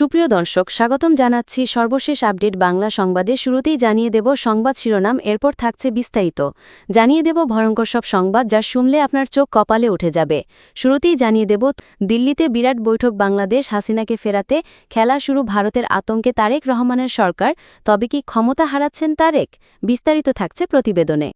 সুপ্রিয় দর্শক, স্বাগতম জানাচ্ছি সর্বশেষ আপডেট বাংলা সংবাদে। শুরুতেই জানিয়ে দেব সংবাদ শিরোনাম, এরপর থাকছে বিস্তারিত। জানিয়ে দেব ভয়ঙ্কর সব সংবাদ যা শুনলে আপনার চোখ কপালে উঠে যাবে। শুরুতেই জানিয়ে দেব দিল্লিতে বিরাট বৈঠক, বাংলাদেশ হাসিনাকে ফেরাতে খেলা শুরু ভারতের আতঙ্কে তারেক রহমানের সরকার। তবে কি ক্ষমতা হারাচ্ছেন তারেক? বিস্তারিত থাকছে প্রতিবেদনে।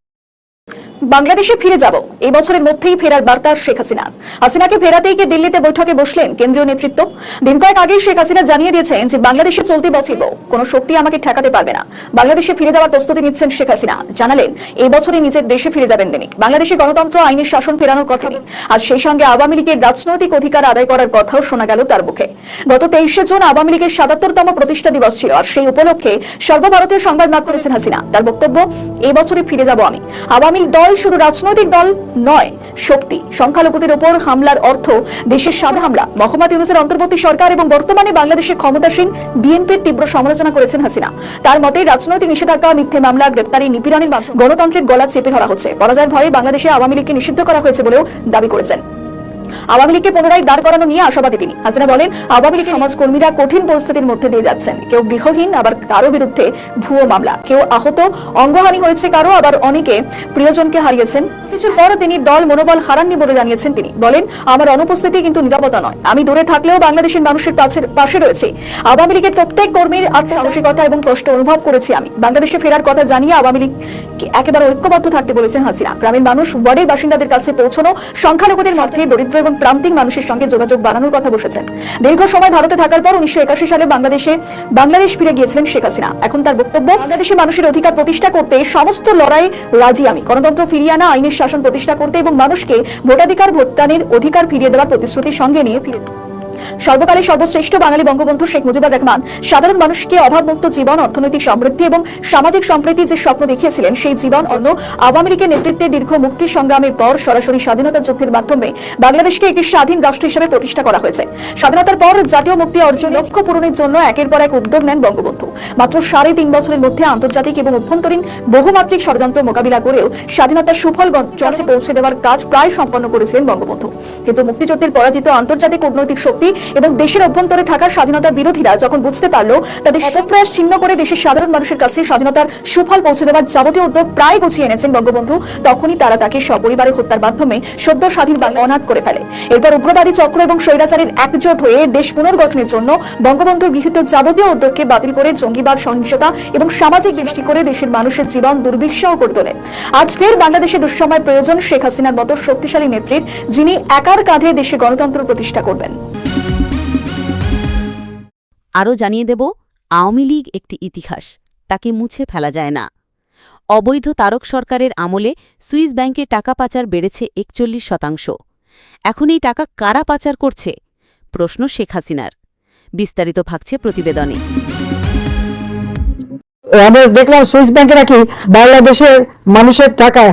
বাংলাদেশে ফিরে যাব, এই বছরের মধ্যেই ফেরার বার্তা শেখ হাসিনার। হাসিনাকে ফেরাতেই কি দিল্লিতে বৈঠকে বসলেন কেন্দ্রীয় নেতৃত্ব? দিন কয়েক আগেই শেখ হাসিনা জানিয়ে দিয়েছেন যে বাংলাদেশে চলতি বছর কোনো শক্তি আমাকে ঠেকাতে পারবে না। বাংলাদেশে ফিরে যাওয়ার প্রস্তুতি নিচ্ছেন শেখ হাসিনা। জানালেন এই বছরই নিজের দেশে ফিরে যাবেন তিনি। বাংলাদেশে গণতন্ত্র, আইনের শাসন ফেরানোর কথা নেই, আর সেই সঙ্গে আওয়ামী লীগের রাজনৈতিক অধিকার আদায় করার কথাও শোনা গেল তার মুখে। গত 23শে জুন আওয়ামী লীগের ৭৭তম প্রতিষ্ঠা দিবস ছিল, আর সেই উপলক্ষে সর্বভারতীয় সংবাদ মাধ্যমে করেছেন হাসিনা। তার বক্তব্য, এই বছরই ফিরে যাব আমি। আওয়ামী দল শুধু রাজনৈতিক দল নয়, শক্তি। সংখ্যালঘুদের উপর হামলার অর্থ দেশের সাদা হামলা। মোহাম্মদ ইউনূসের অন্তর্বর্তী সরকার এবং বর্তমানে বাংলাদেশে ক্ষমতাসীন বিএনপির তীব্র সমালোচনা করেছেন হাসিনা। তার মতে রাজনৈতিক নিষেধাজ্ঞা, মিথ্যে মামলা, গ্রেপ্তারি, নিপীড়নের মাধ্যমে গণতন্ত্রের গলা চেপে ধরা হচ্ছে। পরাজয়ের ভয়ে বাংলাদেশে আওয়ামী লীগকে নিষিদ্ধ করা হয়েছে বলেও দাবি করেছেন। আওয়ামী লীগকে পুনরায় দাঁড় করানো নিয়ে আশাবাদী তিনি। হাসিনা বলেন, আওয়ামী লীগের সমাজকর্মীরা কঠিন পরিস্থিতির মধ্যে দিয়ে যাচ্ছেন। কেউ গৃহহীন, আবার কারো বিরুদ্ধে ভুয়ো মামলা, কেউ আহত, অঙ্গহানি হয়েছে কারো, আবার অনেকে প্রিয়জনকে হারিয়েছেন। কিছুর পর তিনি দল মনোবল হারাননি বলে জানিয়েছেন। তিনি বলেন, আমার অনুপস্থিতি কিন্তু নিরাপত্তা নয়, আমি দূরে থাকলেও বাংলাদেশের মানুষের পাশে রয়েছে। আওয়ামী লীগের প্রত্যেক কর্মীর আত্মসাহসিকতা এবং কষ্ট অনুভব করেছি আমি। বাংলাদেশে ফেরার কথা জানিয়ে আওয়ামী লীগ একেবারে ঐক্যবদ্ধ থাকতে বলেছেন হাসিনা। গ্রামের মানুষ, ওয়ার্ডের বাসিন্দাদের কাছে পৌঁছানো, সংখ্যালঘুদের মধ্যে দরিদ্র এবং প্রান্তিক মানুষের সঙ্গে যোগাযোগ বাড়ানোর কথা বসেছেন। দীর্ঘ সময় ভারতে থাকার পর 1981 সালে বাংলাদেশ ফিরে গিয়েছিলেন শেখ হাসিনা। এখন তার বক্তব্য, বাংলাদেশের মানুষের অধিকার প্রতিষ্ঠা করতে সমস্ত লড়াই রাজি আমি। গণতন্ত্র ফিরিয়ে আনা, আইনের শাসন প্রতিষ্ঠা করতে এবং মানুষকে ভোটাধিকার, ভোটদানের অধিকার ফিরিয়ে দেওয়ার প্রতিশ্রুতির সঙ্গে নিয়ে ফিরে সর্বকালের সর্বশ্রেষ্ঠ বাঙালি বঙ্গবন্ধু শেখ মুজিবুর রহমান সাধারণ মানুষকে অভাবমুক্ত জীবন, অর্থনৈতিক সমৃদ্ধি এবং সামাজিক সম্প্রীতির যে স্বপ্ন দেখিয়েছিলেন, সেই জীবন অন্য আওয়ামী লীগের নেতৃত্বে দীর্ঘ মুক্তি সংগ্রামের পর সরাসরি স্বাধীনতা যুদ্ধের মাধ্যমে বাংলাদেশকে একটি স্বাধীন রাষ্ট্র হিসেবে প্রতিষ্ঠা করা হয়েছে। স্বাধীনতার পর জাতীয় মুক্তি অর্জন লক্ষ্য পূরণের জন্য একের পর এক উদ্যোগ নেন বঙ্গবন্ধু। মাত্র 3.5 বছরের মধ্যে আন্তর্জাতিক এবং অভ্যন্তরীণ বহুমাত্রিক ষড়যন্ত্র মোকাবিলা করেও স্বাধীনতার সুফল জনগণে পৌঁছে দেওয়ার কাজ প্রায় সম্পন্ন করেছিলেন বঙ্গবন্ধু। কিন্তু মুক্তিযুদ্ধের পরাজিত আন্তর্জাতিক কূটনৈতিক শক্তি এবং দেশের অভ্যন্তরে থাকা স্বাধীনতা বিরোধীরা যখন বুঝতে পারলো তাদের অপপ্রয়াস ছিন্ন করে দেশের সাধারণ মানুষের কাছে স্বাধীনতার সুফল পৌঁছে দেওয়ার যাবতীয় উদ্যোগ প্রায় গুছিয়ে এনেছেন বঙ্গবন্ধু, তখনই তারা তাকে সপরিবারে হত্যার মাধ্যমে সদ্য স্বাধীন বাংলা অনাথ করে ফেলে। এরপর উগ্রবাদী চক্র এবং স্বৈরাচারীর একজোট হয়ে দেশ পুনর্গঠনের জন্য বঙ্গবন্ধুর গৃহীত যাবতীয় উদ্যোগকে বাতিল করে জঙ্গিবাদ, সহিংসতা এবং সামাজিক দৃষ্টি করে দেশের মানুষের জীবন দুর্বিষহ করে তোলে। আজ ফের বাংলাদেশে দুঃসময় প্রয়োজন শেখ হাসিনার মতো শক্তিশালী নেত্রীর, যিনি একার কাঁধে দেশে গণতন্ত্র প্রতিষ্ঠা করবেন। আরও জানিয়ে দেব, আওয়ামী লীগ একটি ইতিহাস, তাকে মুছে ফেলা যায় না। অবৈধ তারক সরকারের আমলে সুইস ব্যাংকে টাকা পাচার বেড়েছে 41%। এখন এই টাকা কারা পাচার করছে? প্রশ্ন শেখ হাসিনার। বিস্তারিত থাকছে প্রতিবেদনে। আমরা দেখলাম সুইস ব্যাংকে নাকি বাংলাদেশের মানুষের টাকা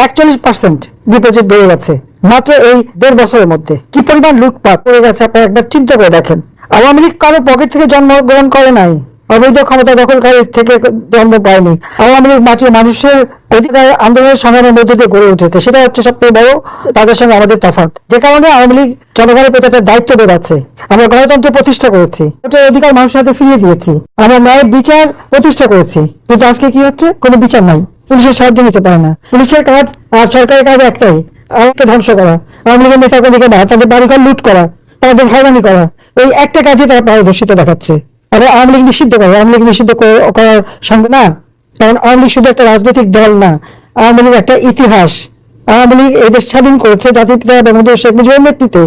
41% ডিপোজিট বেড়ে গেছে মাত্র এই 1.5 বছরের মধ্যে। কি পরিমাণ লুটপাট করে গেছে আপনারা একবার চিন্তা করে দেখেন। আওয়ামী লীগ কারো পকেট থেকে জন্মগ্রহণ করে নাই, অবৈধ ক্ষমতা দখলকারী থেকে জন্ম পায়নি। আওয়ামী লীগ মাটির মানুষের অধিকার আন্দোলনের সংগ্রামের মধ্যে দিয়ে গড়ে উঠেছে। সেটা হচ্ছে সবচেয়ে বড় তাদের সঙ্গে আমাদের তফাৎ, যে কারণে আওয়ামী লীগ জনগণের প্রতি একটা দায়িত্ব বোঝাচ্ছে। আমরা গণতন্ত্র প্রতিষ্ঠা করেছি, ভোটের অধিকার মানুষের হাতে ফিরিয়ে দিয়েছি, আমরা ন্যায় বিচার প্রতিষ্ঠা করেছি। কিন্তু আজকে কি হচ্ছে? কোনো বিচার নাই, পুলিশের সাহায্য নিতে পারে না। পুলিশের কাজ আর সরকারের কাজ একটাই, আমাকে ধ্বংস করা, আওয়ামী লীগের নেতাকর্মীকে মারা, তাদের বাড়িঘর লুট করা, তাদের হয়রানি করা। এই একটা কাজে তারা পারদর্শিতা দেখাচ্ছে। আবার আওয়ামী লীগ নিষিদ্ধ করে, আওয়ামী লীগ নিষিদ্ধ করার সঙ্গে না, কারণ আওয়ামী লীগ শুধু একটা রাজনৈতিক দল না, আওয়ামী লীগ একটা ইতিহাস। আওয়ামী লীগ এই দেশ স্বাধীন করেছে জাতির পিতা বঙ্গবন্ধু শেখ মুজিবের নেতৃত্বে,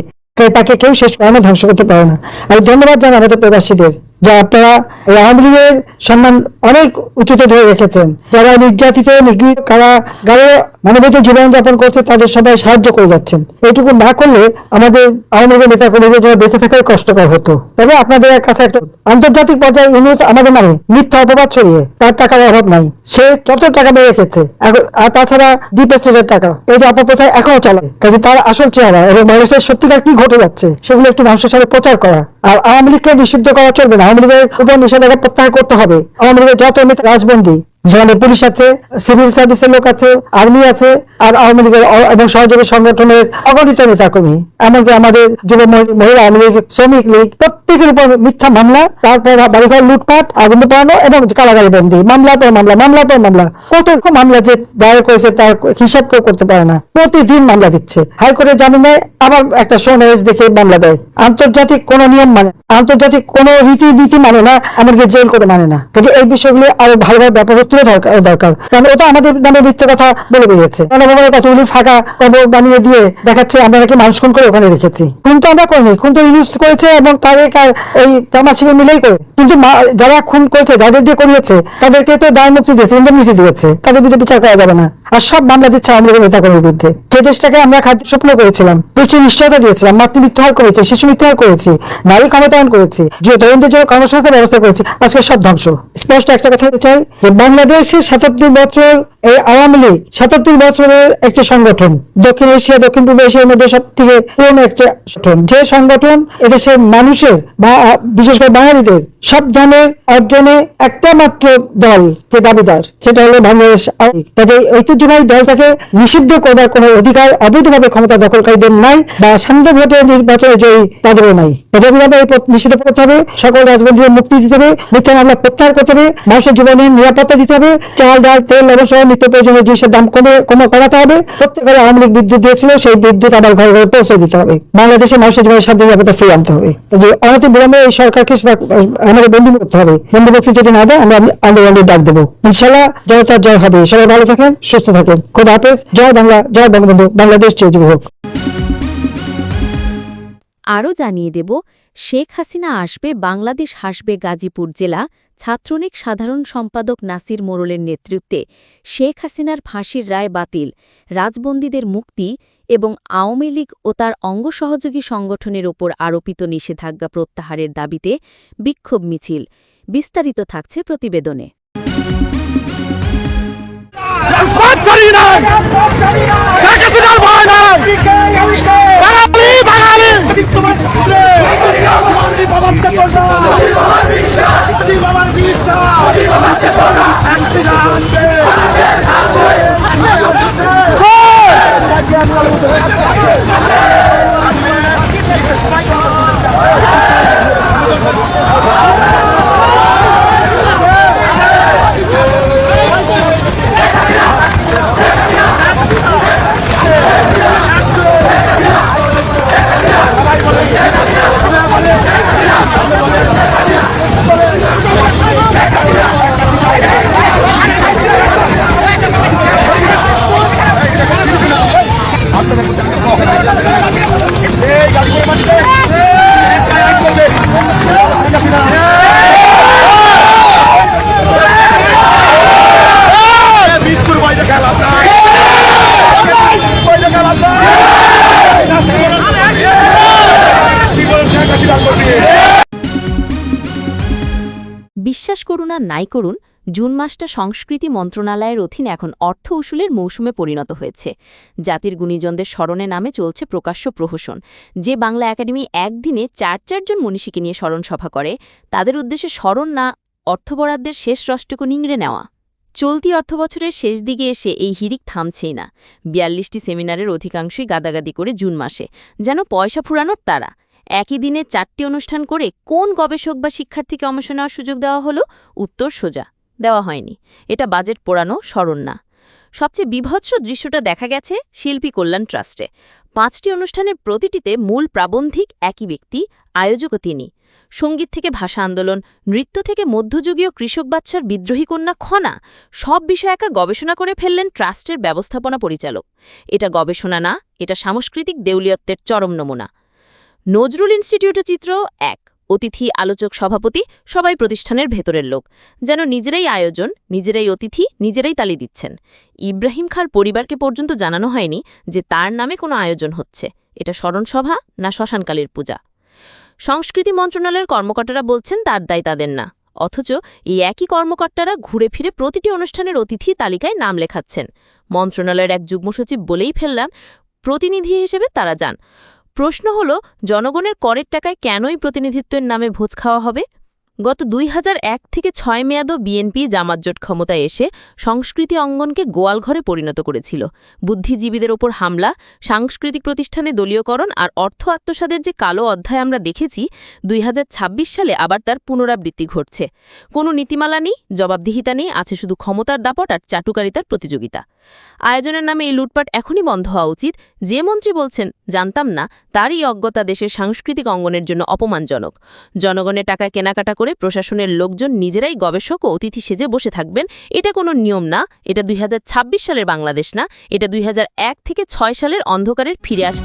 তাকে কেউ শেষ করানো, ধ্বংস করতে পারে না। আমি ধন্যবাদ জানাই আমাদের প্রবাসীদের, যা আপনারা এই আওয়ামী লীগের সম্মান অনেক উঁচুতে ধরে রেখেছেন। যারা নির্যাতিত, নিগৃহীত, কারাগারে মানবীয় জীবনযাপন করছে, তাদের সবাই সাহায্য করে যাচ্ছেন। এইটুকু না করলে আমাদের আওয়ামী লীগের নেতা কর্মীদের জন্য বেঁচে থাকাই কষ্টকর হতো। তবে আপনাদের কাছে একটা আন্তর্জাতিক পর্যায়ে ইউনুস আমাদের নামে মিথ্যা অপবাদ ছড়িয়ে, তার টাকার অভাব নাই, সে যত টাকা বেড়ে রেখেছে, আর তাছাড়া ডিপ স্টেটের টাকা, এই যে অপপ্রচার এখনো চলে। কাজে তার আসল চেহারা এবং বাংলাদেশের সত্যিকার কি ঘটে যাচ্ছে সেগুলো একটু মানুষের সাথে প্রচার করা। আর আওয়ামী লীগকে নিষিদ্ধ করা চলবে না, আওয়ামী লীগের উপর নিষেধাজ্ঞা প্রত্যাহার করতে হবে। আওয়ামী লীগের যত নেতা রাজবন্দী যেখানে পুলিশ আছে, সিভিল সার্ভিসের লোক আছে, আর্মি আছে, আর আওয়ামী লীগের এবং সহযোগী সংগঠনের অগণিত নেতাকর্মী, এমনকি আমাদের যুব মহিলা আওয়ামী লীগ, শ্রমিক লীগ, প্রত্যেকের উপর মিথ্যা মামলা, তারপর বাড়িঘর লুটপাট, আগুন পোড়ানো এবং কারাগারে বন্দী, মামলার পর মামলা, মামলার পর মামলা। কত মামলা যে দায়ের করেছে তার হিসাব কেউ করতে পারে না। প্রতিদিন মামলা দিচ্ছে, হাইকোর্টে জামিন নেয়, আবার একটা সোনারেজ দেখে মামলা দেয়। আন্তর্জাতিক কোন নিয়ম মানে, আন্তর্জাতিক কোন রীতি মানে না, এমনকি জেল করে মানে না। কিন্তু এই বিষয়গুলি আরো ভালোভাবে ব্যাপারে তুলে দরকার, কারণ ওটা আমাদের নামে মিথ্যে কথা বলে বেরিয়েছে। গণভবনে কতগুলি ফাঁকা কবর বানিয়ে দিয়ে দেখাচ্ছে আমরা নাকি মানুষ খুন করে ওখানে রেখেছি। খুন তো আমরা করিনি, খুন তো ইউজ করেছে এবং তাদের ওই তামাশিবে মিলেই করে। কিন্তু যারা খুন করেছে, যাদের দিয়ে করিয়েছে, তাদেরকে তো দায় মুক্তি দিয়েছে, ইন্ডেমনিটি দিয়েছে, তাদের বিরুদ্ধে বিচার করা যাবে না। আর সব মামলা দিচ্ছে আওয়ামী লীগের নেতাকর্মীর বিরুদ্ধে। যে দেশটাকে আমরা খাদ্য স্বপ্ন করেছিলাম, পুষ্টির নিশ্চয়তা দিয়েছিলাম, মাতৃ মৃত্যুহার করেছি, শিশু মৃত্যুহার করেছি, নারী ক্ষমতায়ন করেছি, যে তরুণদের জন্য কর্মসংস্থান ব্যবস্থা করেছি, আজকে সব ধ্বংস। স্পষ্ট একটা কথা চাই যে বাংলাদেশে ৭৭ বছর এই আওয়ামী লীগ ৭৭ বছরের একটি সংগঠন, দক্ষিণ এশিয়া, দক্ষিণ পূর্ব এশিয়ার মধ্যে সব থেকে পুরনো একটি সংগঠন। যে সংগঠন এদেশের মানুষের বা বিশেষ করে বাঙালিদের সব ধরনের অর্জনে একটা মাত্র দল যে দাবিদার, সেটা হলো বাংলাদেশ আওয়ামী লীগ। কাজে ঐতিহ্যবাহী দলটাকে নিষিদ্ধ করবার কোনো অধিকার অবৈধভাবে ক্ষমতা দখলকারীদের নাই, বা শান্ত ভোটে নির্বাচনে জয়ী তাদেরও নাই। অবিলম্বে এই নিষিদ্ধ করতে হবে, সকল রাজবন্দীদের মুক্তি দিতে হবে, মিথ্যা মামলা প্রত্যাহার করতে হবে, মানুষের জীবনের নিরাপত্তা দিতে হবে, চাল, ডাল, তেল, লবণ সহ নিত্য প্রয়োজনীয় জিনিসের দাম কমাতে হবে। প্রত্যেকের আওয়ামী লীগ বিদ্যুৎ দিয়েছিল, সেই বিদ্যুৎ আবার ঘরে ঘরে পৌঁছে দিতে হবে। বাংলাদেশের মানুষের জীবনের শান্তি নিরাপত্তা ফিরিয়ে আনতে হবে। যে অনতি বিলম্বে এই সরকারকে আমাদের বন্ধু করতে হবে। বন্ধুবক্তি যদি না দেয়, আমরা আন্দোলনের ডাক দেবো। ইনশাল্লাহ জনতার জয় হবে। সবাই ভালো থাকেন, সুস্থ থাকেন। খোদা হাফেজ। জয় বাংলা, জয় বঙ্গবন্ধু। বাংলাদেশ চিরজীবী হোক। আরও জানিয়ে দেব, শেখ হাসিনা আসবে, বাংলাদেশ হাসবে। গাজীপুর জেলা ছাত্রলীগ সাধারণ সম্পাদক নাসির মোড়লের নেতৃত্বে শেখ হাসিনার ফাঁসির রায় বাতিল, রাজবন্দীদের মুক্তি এবং আওয়ামী লীগ ও তার অঙ্গ সহযোগী সংগঠনের ওপর আরোপিত নিষেধাজ্ঞা প্রত্যাহারের দাবিতে বিক্ষোভ মিছিল। বিস্তারিত থাকছে প্রতিবেদনে। বিশ্বাস করুন আর নাই করুন, জুন মাসটা সংস্কৃতি মন্ত্রণালয়ের অধীন এখন অর্থ উসুলের মৌসুমে পরিণত হয়েছে। জাতির গুণীজনদের স্মরণে নামে চলছে প্রকাশ্য প্রহসন। যে বাংলা একাডেমি একদিনে ৪জন মনীষীকে নিয়ে স্মরণসভা করে, তাদের উদ্দেশ্যে স্মরণ না, অর্থ বরাদ্দের শেষ রসটুকু নিংড়ে নেওয়া। চলতি অর্থবছরের শেষ দিকে এসে এই হিড়িক থামছেই না। ৪২টি সেমিনারের অধিকাংশই গাদাগাদি করে জুন মাসে, যেন পয়সা ফুরানোর তারা। একই দিনে ৪টি অনুষ্ঠান করে কোন গবেষক বা শিক্ষার্থীকে অংশ নেওয়ার সুযোগ দেওয়া হলো? উত্তর সোজা, দেওয়া হয়নি। এটা বাজেট পোড়ানো, স্মরণ না। সবচেয়ে বীভৎস দৃশ্যটা দেখা গেছে শিল্পী কল্যাণ ট্রাস্টে। ৫টি অনুষ্ঠানের প্রতিটিতে মূল প্রাবন্ধিক একই ব্যক্তি, আয়োজকও তিনি। সঙ্গীত থেকে ভাষা আন্দোলন, নৃত্য থেকে মধ্যযুগীয় কৃষক বাচ্চার বিদ্রোহী কন্যা খনা, সব বিষয় একা গবেষণা করে ফেললেন ট্রাস্টের ব্যবস্থাপনা পরিচালক। এটা গবেষণা না, এটা সাংস্কৃতিক দেউলিয়ত্বের চরম নমুনা। নজরুল ইনস্টিটিউটও চিত্র এক। অতিথি, আলোচক, সভাপতি সবাই প্রতিষ্ঠানের ভেতরের লোক, যেন নিজেরাই আয়োজন, নিজেরাই অতিথি, নিজেরাই তালি দিচ্ছেন। ইব্রাহিম খাঁর পরিবারকে পর্যন্ত জানানো হয়নি যে তার নামে কোনো আয়োজন হচ্ছে। এটা স্মরণসভা না শ্মশানকালীর পূজা? সংস্কৃতি মন্ত্রণালয়ের কর্মকর্তারা বলছেন তার দায় তাদের না, অথচ এই একই কর্মকর্তারা ঘুরে ফিরে প্রতিটি অনুষ্ঠানের অতিথি তালিকায় নাম লেখাচ্ছেন। মন্ত্রণালয়ের এক যুগ্ম সচিব বলেই ফেললাম, প্রতিনিধি হিসেবে তারা যান। প্রশ্ন হল, জনগণের করের টাকায় কেনই প্রতিনিধিত্বের নামে ভোজ খাওয়া হবে? গত ২০০১ থেকে ৬ মেয়াদও বিএনপি জামাত জোট ক্ষমতায় এসে সংস্কৃতি অঙ্গনকে গোয়ালঘরে পরিণত করেছিল। বুদ্ধিজীবীদের ওপর হামলা, সাংস্কৃতিক প্রতিষ্ঠানে দলীয়করণ আর অর্থ আত্মসাদের যে কালো অধ্যায় আমরা দেখেছি, ২০২৬ সালে আবার তার পুনরাবৃত্তি ঘটছে। কোনো নীতিমালা নেই, জবাবদিহিতা নেই, আছে শুধু ক্ষমতার দাপট আর চাটুকারিতার প্রতিযোগিতা। আয়োজনের নামে এই লুটপাট এখনই বন্ধ হওয়া উচিত। যে মন্ত্রী বলছেন জানতাম না, তারই অজ্ঞতা দেশের সাংস্কৃতিক অঙ্গনের জন্য অপমানজনক। জনগণের টাকায় কেনাকাটা করে প্রশাসনের লোকজন নিজেরাই গবেষক ও অতিথি সেজে বসে থাকবেন, এটা কোনো নিয়ম না। এটা ২০২৬ সালের বাংলাদেশ না, এটা ২০০১ থেকে ৬ সালের অন্ধকারের ফিরে আসা।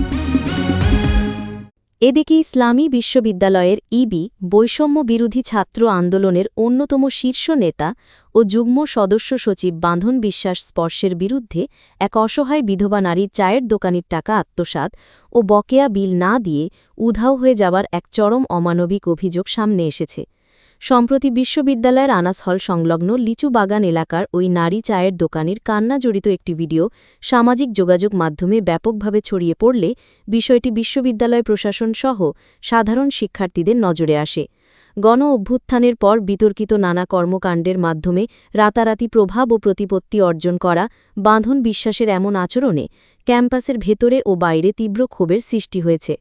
এদিকে ইসলামী বিশ্ববিদ্যালয়ের ইবি বৈষম্য বিরোধী ছাত্র আন্দোলনের অন্যতম শীর্ষ নেতা ও যুগ্ম সদস্য সচিব বাঁধন বিশ্বাস স্পর্শের বিরুদ্ধে এক অসহায় বিধবা নারীর চায়ের দোকানির টাকা আত্মসাৎ ও বকেয়া বিল না দিয়ে উধাও হয়ে যাবার এক চরম অমানবিক অভিযোগ সামনে এসেছে। সম্প্রতি বিশ্ববিদ্যালয়ের আনাস হল সংলগ্ন লিচু বাগান এলাকার ওই নারী চায়ের দোকানির কান্নাজড়িত একটি ভিডিও সামাজিক যোগাযোগ মাধ্যমে ব্যাপকভাবে ছড়িয়ে পড়লে বিষয়টি বিশ্ববিদ্যালয় প্রশাসন সহ সাধারণ শিক্ষার্থীদের নজরে আসে। গণ অভ্যুত্থানের পর বিতর্কিত নানা কর্মকাণ্ডের মাধ্যমে রাতারাতি প্রভাব ও প্রতিপত্তি অর্জন করা বাঁধন বিশ্বাসের এমন আচরণে ক্যাম্পাসের ভেতরে ও বাইরে তীব্র ক্ষোভের সৃষ্টি হয়েছে।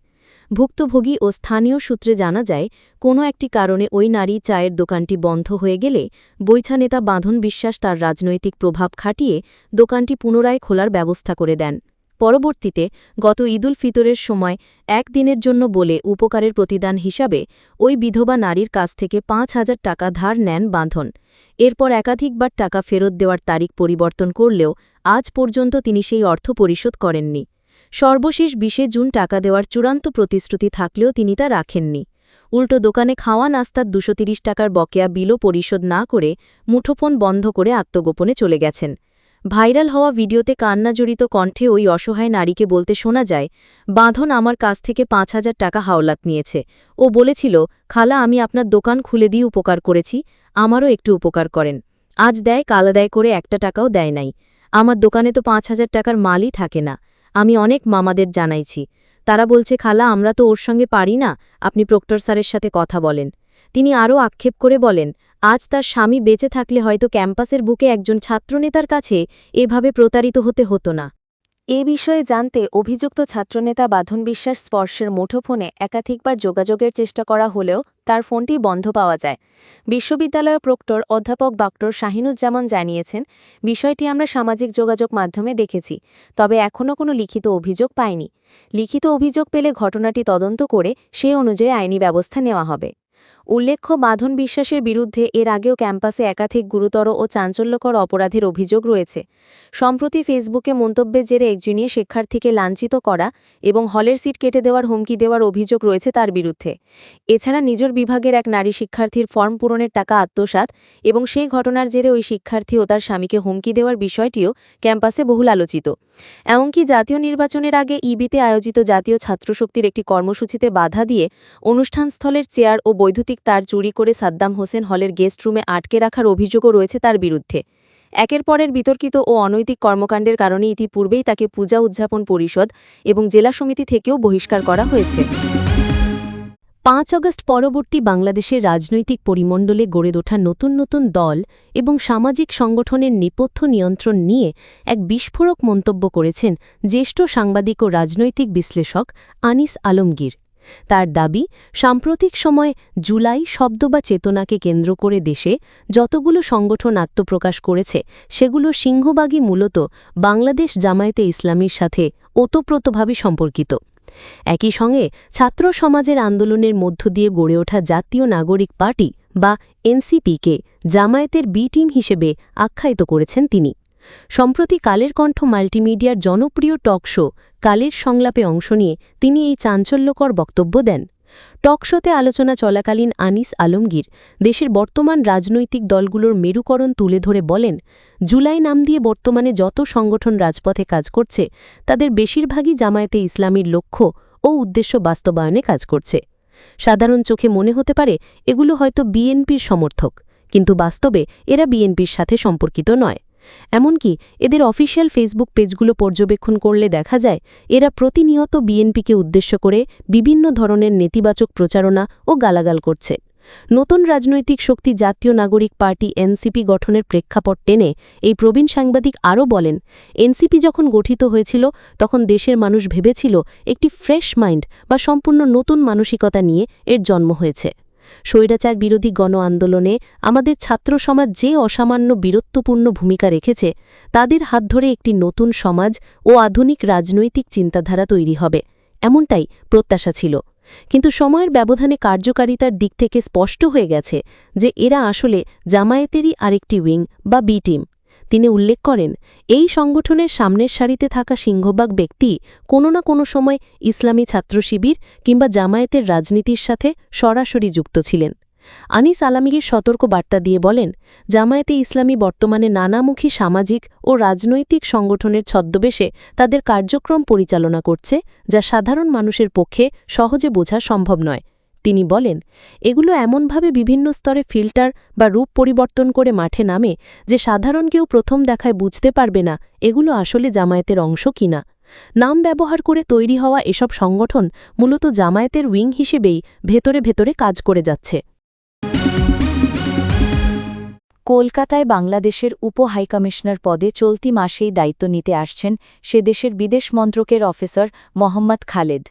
ভুক্তভোগী ও স্থানীয় সূত্রে জানা যায়, কোনো একটি কারণে ওই নারী চায়ের দোকানটি বন্ধ হয়ে গেলে বৈছা নেতা বাঁধন বিশ্বাস তার রাজনৈতিক প্রভাব খাটিয়ে দোকানটি পুনরায় খোলার ব্যবস্থা করে দেন। পরবর্তীতে গত ঈদুল ফিতরের সময় একদিনের জন্য বলে উপকারের প্রতিদান হিসাবে ওই বিধবা নারীর কাছ থেকে ৫,০০০ টাকা ধার নেন বাঁধন। এরপর একাধিকবার টাকা ফেরত দেওয়ার তারিখ পরিবর্তন করলেও আজ পর্যন্ত তিনি সেই অর্থ পরিশোধ করেননি। সর্বশেষ ২০ জুন টাকা দেওয়ার চূড়ান্ত প্রতিশ্রুতি থাকলেও তিনি তা রাখেননি। উল্টো দোকানে খাওয়া নাস্তার ২৩০ টাকার বকেয়া বিলও পরিশোধ না করে মুঠোফোন বন্ধ করে আত্মগোপনে চলে গেছেন। ভাইরাল হওয়া ভিডিওতে কান্নাজড়িত কণ্ঠে ওই অসহায় নারীকে বলতে শোনা যায়, বাঁধন আমার কাছ থেকে ৫,০০০ টাকা হাওলাত নিয়েছে। ও বলেছিল, খালা আমি আপনার দোকান খুলে দিয়ে উপকার করেছি, আমারও একটু উপকার করেন। আজ দেয় কাল দেয় করে একটা টাকাও দেয় নাই। আমার দোকানে তো ৫,০০০ টাকার মালই থাকে না। আমি অনেক মামাদের জানাইছি, তারা বলছে খালা আমরা তো ওর সঙ্গে পারি না, আপনি প্রক্টর স্যারের সাথে কথা বলেন। তিনি আরও আক্ষেপ করে বলেন, আজ তার স্বামী বেঁচে থাকলে হয়তো ক্যাম্পাসের বুকে একজন ছাত্রনেতার কাছে এভাবে প্রতারিত হতে হতো না। এ বিষয়ে জানতে অভিযুক্ত ছাত্রনেতা বাঁধন বিশ্বাস স্পর্শের মুঠোফোনে একাধিকবার যোগাযোগের চেষ্টা করা হলেও তার ফোনটি বন্ধ পাওয়া যায়। বিশ্ববিদ্যালয়ের প্রক্টর অধ্যাপক ডক্টর শাহিনুজ্জামান জানিয়েছেন, বিষয়টি আমরা সামাজিক যোগাযোগ মাধ্যমে দেখেছি, তবে এখনও কোনো লিখিত অভিযোগ পাইনি। লিখিত অভিযোগ পেলে ঘটনাটি তদন্ত করে সে অনুযায়ী আইনি ব্যবস্থা নেওয়া হবে। উল্লেখ্য, বাঁধন বিশ্বাসের বিরুদ্ধে এর আগেও ক্যাম্পাসে একাধিক গুরুতর ও চাঞ্চল্যকর অপরাধের অভিযোগ রয়েছে। সম্প্রতি ফেসবুকে মন্তব্যের জেরে এক জুনিয়র শিক্ষার্থীকে লাঞ্ছিত করা এবং হলের সিট কেটে দেওয়ার হুমকি দেওয়ার অভিযোগ রয়েছে তার বিরুদ্ধে। এছাড়া নিজের বিভাগের এক নারী শিক্ষার্থীর ফর্ম পূরণের টাকা আত্মসাৎ এবং সেই ঘটনার জেরে ওই শিক্ষার্থী ও তার স্বামীকে হুমকি দেওয়ার বিষয়টিও ক্যাম্পাসে বহুল আলোচিত। এমনকি জাতীয় নির্বাচনের আগে ইবিতে আয়োজিত জাতীয় ছাত্রশক্তির একটি কর্মসূচিতে বাধা দিয়ে অনুষ্ঠানস্থলের চেয়ার ও বৈদ্যুতিক তার চুরি করে সাদ্দাম হোসেন হলের গেস্ট রুমে আটকে রাখার অভিযোগও রয়েছে তার বিরুদ্ধে। একের পরের বিতর্কিত ও অনৈতিক কর্মকাণ্ডের কারণে ইতিপূর্বেই তাকে পূজা উদযাপন পরিষদ এবং জেলা সমিতি থেকেও বহিষ্কার করা হয়েছে। ৫ আগস্ট পরবর্তী বাংলাদেশের রাজনৈতিক পরিমণ্ডলে গড়ে ওঠা নতুন নতুন দল এবং সামাজিক সংগঠনের নেপথ্য নিয়ন্ত্রণ নিয়ে এক বিস্ফোরক মন্তব্য করেছেন জ্যেষ্ঠ সাংবাদিক ও রাজনৈতিক বিশ্লেষক আনিস আলমগীর। তার দাবি, সাম্প্রতিক সময় জুলাই শব্দ বা চেতনাকে কেন্দ্র করে দেশে যতগুলো সংগঠন আত্মপ্রকাশ করেছে সেগুলো সিংহভাগই মূলত বাংলাদেশ জামায়াতে ইসলামীর সাথে ওতপ্রোতভাবে সম্পর্কিত। একই সঙ্গে ছাত্র সমাজের আন্দোলনের মধ্য দিয়ে গড়ে ওঠা জাতীয় নাগরিক পার্টি বা এনসিপিকে জামায়াতের বি টিম হিসেবে আখ্যায়িত করেছেন তিনি। সম্প্রতি কালের কণ্ঠ মাল্টিমিডিয়ার জনপ্রিয় টক শো কালের সংলাপে অংশ নিয়ে তিনি এই চাঞ্চল্যকর বক্তব্য দেন। টক শোতে আলোচনা চলাকালীন আনিস আলমগীর দেশের বর্তমান রাজনৈতিক দলগুলোর মেরুকরণ তুলে ধরে বলেন, জুলাই নাম দিয়ে বর্তমানে যত সংগঠন রাজপথে কাজ করছে তাদের বেশিরভাগই জামায়াতে ইসলামীর লক্ষ্য ও উদ্দেশ্য বাস্তবায়নে কাজ করছে। সাধারণ চোখে মনে হতে পারে এগুলো হয়তো বিএনপির সমর্থক, কিন্তু বাস্তবে এরা বিএনপির সাথে সম্পর্কিত নয়। এমনকি এদের অফিসিয়াল ফেসবুক পেজগুলো পর্যবেক্ষণ করলে দেখা যায় এরা প্রতিনিয়ত বিএনপিকে উদ্দেশ্য করে বিভিন্ন ধরনের নেতিবাচক প্রচারণা ও গালাগাল করছে। নতুন রাজনৈতিক শক্তি জাতীয় নাগরিক পার্টি এনসিপি গঠনের প্রেক্ষাপট টেনে এই প্রবীণ সাংবাদিক আরও বলেন, এনসিপি যখন গঠিত হয়েছিল তখন দেশের মানুষ ভেবেছিল একটি ফ্রেশ মাইন্ড বা সম্পূর্ণ নতুন মানসিকতা নিয়ে এর জন্ম হয়েছে। স্বৈরাচার বিরোধী গণ আন্দোলনে আমাদের ছাত্র সমাজ যে অসামান্য বীরত্বপূর্ণ ভূমিকা রেখেছে, তাদের হাত ধরে একটি নতুন সমাজ ও আধুনিক রাজনৈতিক চিন্তাধারা তৈরি হবে, এমনটাই প্রত্যাশা ছিল। কিন্তু সময়ের ব্যবধানে কার্যকারিতার দিক থেকে স্পষ্ট হয়ে গেছে যে এরা আসলে জামায়াতেরই আরেকটি উইং বা বি টিম। তিনি উল্লেখ করেন, এই সংগঠনের সামনের সারিতে থাকা সিংহভাগ ব্যক্তি কোনো না কোনো সময় ইসলামী ছাত্র শিবির কিংবা জামায়াতের রাজনীতির সাথে সরাসরি যুক্ত ছিলেন। আনিস আলামগীর সতর্ক বার্তা দিয়ে বলেন, জামায়াতে ইসলামী বর্তমানে নানামুখী সামাজিক ও রাজনৈতিক সংগঠনের ছদ্মবেশে তাদের কার্যক্রম পরিচালনা করছে, যা সাধারণ মানুষের পক্ষে সহজে বোঝা সম্ভব নয়। তিনি বলেন, এগুলো এমনভাবে বিভিন্ন স্তরে ফিল্টার বা রূপ পরিবর্তন করে মাঠে নামে যে সাধারণ কেউ প্রথম দেখায় বুঝতে পারবে না এগুলো আসলে জামায়াতের অংশ কিনা। নাম ব্যবহার করে তৈরি হওয়া এসব সংগঠন মূলত জামায়াতের উইং হিসেবেই ভেতরে ভেতরে কাজ করে যাচ্ছে। কলকাতায় বাংলাদেশের উপ হাইকমিশনার পদে চলতি মাসেই দায়িত্ব নিতে আসছেন সে দেশের বিদেশ মন্ত্রকের অফিসার মোহাম্মদ খালেদ।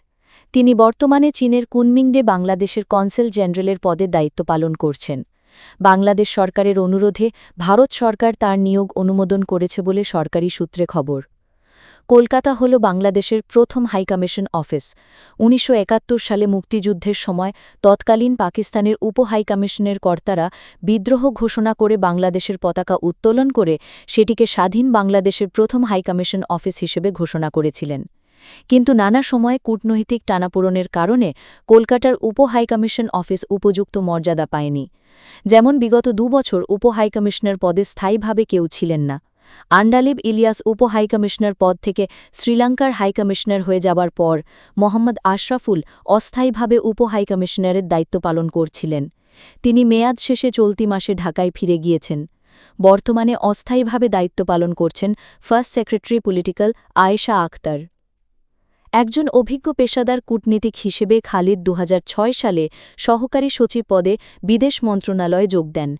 তিনি বর্তমানে চীনের কুনমিংয়ে বাংলাদেশের কনসেল জেনারেলের পদে দায়িত্ব পালন করছেন। বাংলাদেশ সরকারের অনুরোধে ভারত সরকার তার নিয়োগ অনুমোদন করেছে বলে সরকারি সূত্রে খবর। কলকাতা হল বাংলাদেশের প্রথম হাইকমিশন অফিস। ১৯৭১ সালে মুক্তিযুদ্ধের সময় তৎকালীন পাকিস্তানের উপ হাইকমিশনের কর্তারা বিদ্রোহ ঘোষণা করে বাংলাদেশের পতাকা উত্তোলন করে সেটিকে স্বাধীন বাংলাদেশের প্রথম হাইকমিশন অফিস হিসেবে ঘোষণা করেছিলেন। কিন্তু নানা সময়ে কূটনৈতিক টানাপোড়েনের কারণে কলকাতার উপ হাইকমিশন অফিস উপযুক্ত মর্যাদা পায়নি। যেমন বিগত ২ বছর উপ হাইকমিশনার পদে স্থায়ীভাবে কেউ ছিলেন না। আন্ডালিব ইলিয়াস উপ হাইকমিশনার পদ থেকে শ্রীলঙ্কার হাইকমিশনার হয়ে যাবার পর মোহাম্মদ আশরাফুল অস্থায়ীভাবে উপ হাইকমিশনারের দায়িত্ব পালন করছিলেন। তিনি মেয়াদ শেষে চলতি মাসে ঢাকায় ফিরে গিয়েছেন। বর্তমানে অস্থায়ীভাবে দায়িত্ব পালন করছেন first secretary political Ayesha Akhtar. একজন অভিজ্ঞ পেশাদার কূটনীতিক হিসেবে খালিদ ২০০৬ সালে সহকারী সচিব পদে বিদেশ মন্ত্রণালয়ে যোগ দেন।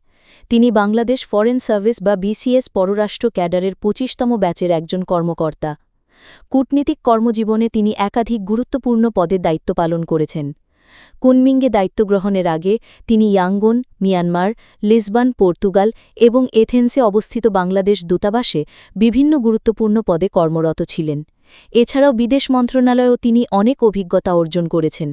তিনি বাংলাদেশ ফরেন সার্ভিস বা বিসিএস পররাষ্ট্র ক্যাডারের ২৫তম ব্যাচের একজন কর্মকর্তা। কূটনীতিক কর্মজীবনে তিনি একাধিক গুরুত্বপূর্ণ পদে দায়িত্ব পালন করেছেন। কুনমিংয়ে দায়িত্ব গ্রহণের আগে তিনি ইয়াঙ্গুন, মিয়ানমার, লিসবন, পর্তুগাল এবং এথেন্সে অবস্থিত বাংলাদেশ দূতাবাসে বিভিন্ন গুরুত্বপূর্ণ পদে কর্মরত ছিলেন। এছাড়াও বিদেশ মন্ত্রণালয়েও তিনি অনেক অভিজ্ঞতা অর্জন করেছেন।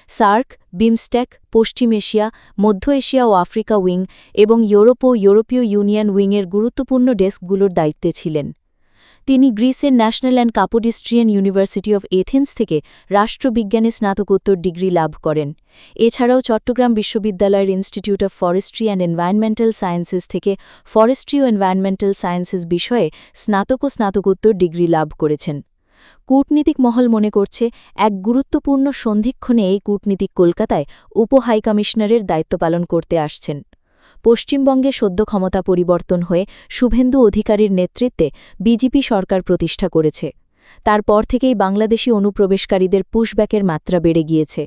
সার্ক, বিমস্টেক, পশ্চিম এশিয়া, মধ্য এশিয়া ও আফ্রিকা উইং এবং ইউরোপ ও ইউরোপীয় ইউনিয়ন উইংয়ের গুরুত্বপূর্ণ ডেস্কগুলোর দায়িত্বে ছিলেন। তিনি গ্রিসের national and Kapodistrian university of Athens থেকে রাষ্ট্রবিজ্ঞানে স্নাতকোত্তর ডিগ্রি লাভ করেন। এছাড়াও চট্টগ্রাম বিশ্ববিদ্যালয়ের institute of forestry and environmental sciences থেকে ফরেস্ট্রি ও এনভায়রনমেন্টাল সায়েন্সেস বিষয়ে স্নাতক ও স্নাতকোত্তর ডিগ্রি লাভ করেছেন। কূটনীতিক মহল মনে করছে, এক গুরুত্বপূর্ণ সন্ধিক্ষণে এই কূটনীতিক কলকাতায় উপ হাইকমিশনারের দায়িত্ব পালন করতে আসছেন। পশ্চিমবঙ্গে সদ্য ক্ষমতা পরিবর্তন হয়ে শুভেন্দু অধিকারীর নেতৃত্বে বিজেপি সরকার প্রতিষ্ঠা করেছে। তারপর থেকেই বাংলাদেশি অনুপ্রবেশকারীদের পুশব্যাকের মাত্রা বেড়ে গিয়েছে।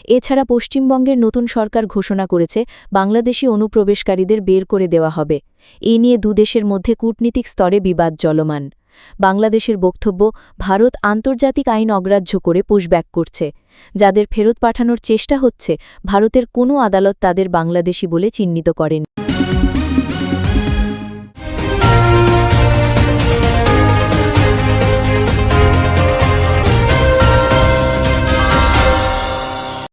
এছাড়া পশ্চিমবঙ্গের নতুন সরকার ঘোষণা করেছে বাংলাদেশি অনুপ্রবেশকারীদের বের করে দেওয়া হবে। এই নিয়ে দুদেশের মধ্যে কূটনীতিক স্তরে বিবাদ চলমান। বাংলাদেশের বক্তব্য, ভারত আন্তর্জাতিক আইন অগ্রাহ্য করে পুশব্যাক করছে। যাদের ফেরত পাঠানোর চেষ্টা হচ্ছে, ভারতের কোনো আদালত তাদের বাংলাদেশি বলে চিহ্নিত করেন।